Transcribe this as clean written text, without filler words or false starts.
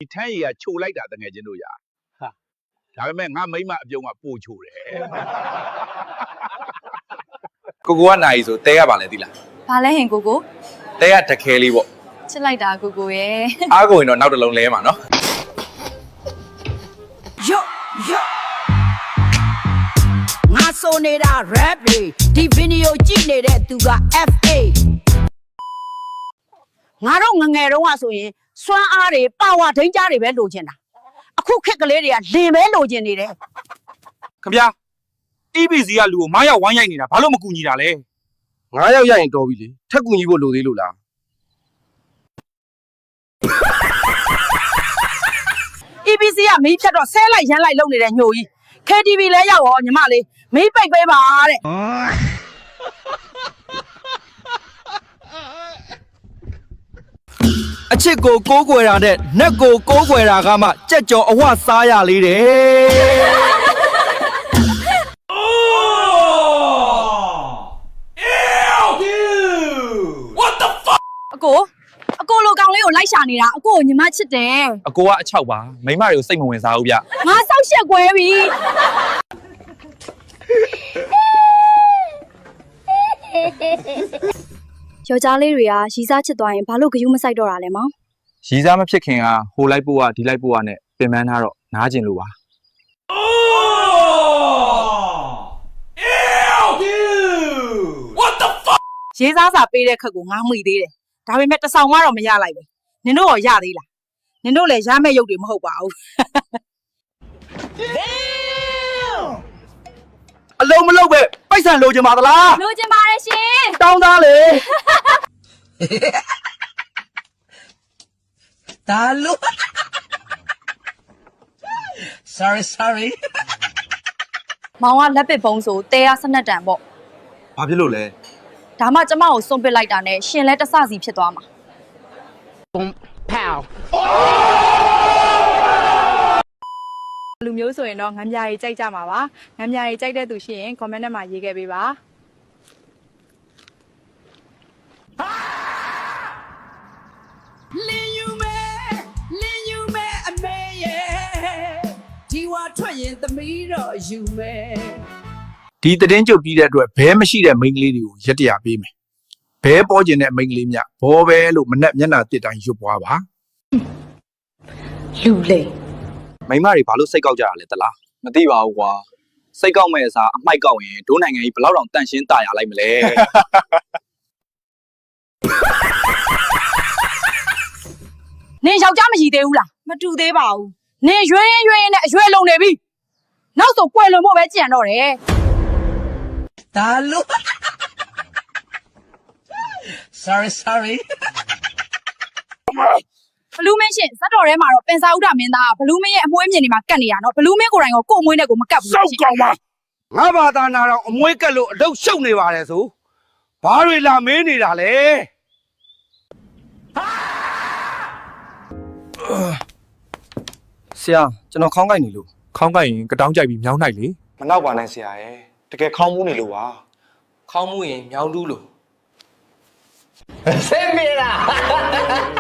ဒီထမ်းရည်ကချိုလိုက်တာတကယ်ချင်းတို့ရဟာဒါပေမဲ့ငါမိမအပြုံးကပို့ချိုတယ်ကိုကနိုင်ဆိုတဲရပါလေသီလားဘာလဲဟင်ကိုတဲရတခဲလေးပေါ့ချစ်လိုက်တာကိုရဲ့အားကိုရင်တော့နောက်တစ်လုံးလဲမှာနော်ယောငါဆိုနေတာ rap ဒီဗီဒီယိုကြည့်နေတဲ့သူက FA ငါတို့ငငယ်တုန်းကဆိုရင်စွမ်းအားတွေပါဝါဒိန်းကြားတွေပဲလိုချင်တာအခုခက်ကလေးတွေကလင်ပဲလိုချင်နေတယ်ခင်ဗျာ EBC ကလူကိုမရောက်ဝိုင်းရိုက်နေတာဘာလို့မကူညီတာလဲ9ယောက်ရရင်တော်ပြီလေထက်ကူညီဖို့လိုသေးလို့လားEBC ကမီးဖြတ်တော့ဆဲလိုက်ရမ်းလိုက်လုပ်နေတဲ့ညိုကြီး KTV လဲရောက်ရောညီမလေးမီးပိတ်ပေးပါတဲ့အချစ်ကိုကိုးကွယ်တာနဲ့နက်ကိုကိုးကွယ်တာကမှကြက်ကြော်အဝစားရလေးတယ်အကိုလိုကောင်လေးကိုလိုက်ရှာနေတာအကိုကိုညီမချစ်တယ်အကိုကအချောက်ပါမိမတွေကိုစိတ်မဝင်စားဘူးဗျငါဆောက်ရှက်ကွဲပြီယောက်ျားလေးတွေကရီစားချစ်သွားရင်ဘာလို့ဂယုမဆိုင်တော့တာလဲမောင်ရီစားမဖြစ်ခင်ကဟိုလိုက်ပို့ကဒီလိုက်ပို့ကနဲ့ပြင်ပန်းထားတော့နားကျင်လို့ပါရေးစားစာပေးတဲ့ခက်ကိုငါမှီသေးတယ်ဒါပေမဲ့တဆောင်ကတော့မရလိုက်ပဲနင်တို့ရောရသေးလားနင်တို့လည်းရမယ့်ရုပ်တွေမဟုတ်ပါဘူးအလုံးမလုံးပဲပိုက်ဆံလိုချင်ပါသလားလိုချင်ပါတယ်ရှင်တောင်းသားလေဒါလို့ sorry မောင်ကလက်ပစ်ပုံးဆိုတဲရစနက်တန်ပေါ့ဘာဖြစ်လို့လဲဒါမှကျမကိုစွန့်ပစ်လိုက်တာနဲ့ရှင်လဲတဆစီဖြစ်သွားမှာလူမျိုးဆိုရင်တော့ငမ်းပြားကြီးကြိုက်ကြမှာပါငမ်းပြားကြီးကြိုက်တဲ့သူရှိရင် comment ထဲမှာရေးခဲ့ပေးပါလင်းယူမဲအမေရဲ့ဒီဝါထွက်ရင်သမီးတော့ယူမဲဒီသတင်းကြုတ်ပြီးတဲ့အတွက်ဘဲမရှိတဲ့မိန်းကလေးတွေကိုရက်တရာပေးမယ်ဘဲပေါ်ကျင်တဲ့မိန်းကလေးများဘောပဲလို့မနဲ့မျက်နှာတစ်တိုင်းရွတ်ပွားပါလူလေမိမတွေဘာလို့စိတ်ကောက်ကြတာလဲတလားမသိပါဘူးကွာစိတ်ကောက်မဲ့အစားအမိုက်ကောက်ရင်ဒိုးနိုင်ငံကြီးဘလောက်တောင်တန့်ရှင်းตายရလိုက်မလဲနင်ယောက်ျားမရှိသေးဘူးလားမတူသေးပါဘူးနင်ရွေးရင်နဲ့အရွယ်လုံးနေပြီနောက်ဆိုကွယ်လွန်ဖို့ပဲကြံတော့တယ်ဒါလို့ sorry ဘလူးမင်းရှင်ဇက်တော်ထဲမှာတော့ပင်စာဥဒ္ဒမင်းသားကဘလူးမင်းရဲ့အမွှေးမြင်နေမှာကတ်နေရနော်ဘလူးမင်းကိုယ်တိုင်ကိုအမွှေးနဲ့ကိုမကတ်ဘူးစောက်ကောင်ပါငါဘာသာနာတော့အမွှေးကတ်လို့အလုပ်ရှုပ်နေပါတယ်ဆိုဘာတွေလာမင်းနေတာလဲဆရာကျွန်တော်ခေါင်းကိုက်နေလို့ခေါင်းကိုက်ရင်ကတောင်းကြိုက်ပြီးမြောင်းနိုင်လေမနောက်ပါနဲ့ဆရာရဲ့တကယ်ခေါင်းမူးနေလို့ပါခေါင်းမူးရင်မြောင်းတူးလို့ဆင်းမလား